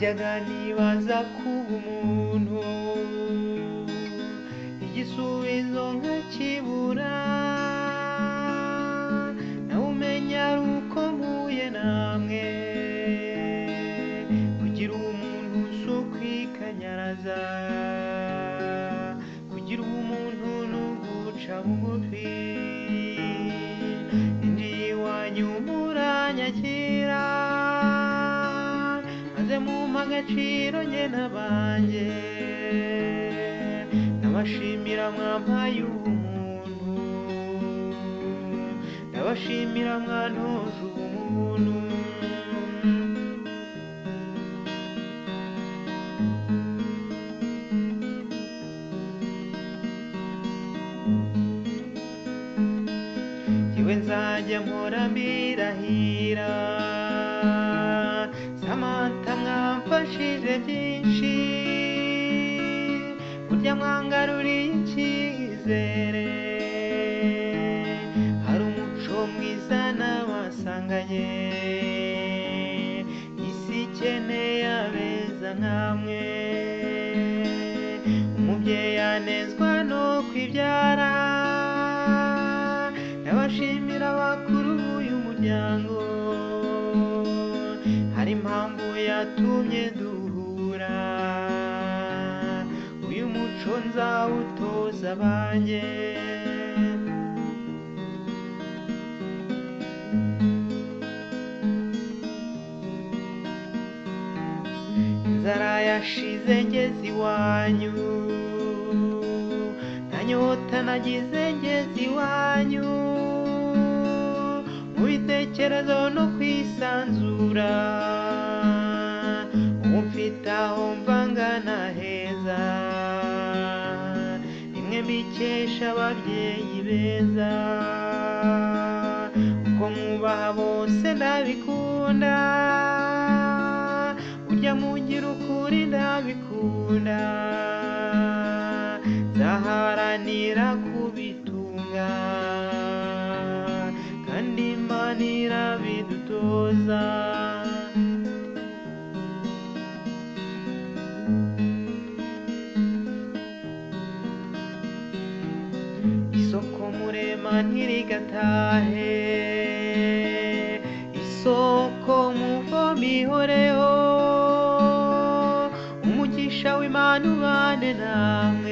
najyaga nibaza kuba umuntu igisubizo nkakibura nawe umenya ari uko mpuye namwe kugira umuntu si ukwikanyaraza kugira umuntu ni uguca bugufi injiye iwanyu muranyakira maze mumpa agaciro njye n'abanjye ndabashimira mwampaye ubumuntu ndabashimira mwantoje ubumuntu jyewe nzajya mpora mbirahira Samantha mwamfashije byinshi burya mwangaruriye icyizere hari umuco mwiza n'abasanganye isi ikeneye abeza nkamwe umubyeyi anezwa no kwibyara ndabashimira abakuru b'uyu muryango hari impamvu yatumye duhura uyu muco nzawutoza abanjye inzara yashize ngeze iwanyu nta nyota nagize ngeze iwanyu mu bitekerezo no kwisanzura ubu mfite aho mva ngana heza rimwe mbikesha ababyeyi beza uko mwubaha bose ndabikunda burya mugira ukuri ndabikunda nzaharanira kubitunga kandi Imana irabidutoza isoko murema ntirigatahe isoko muvoma ihoreho umugisha w'Imana ubane namwe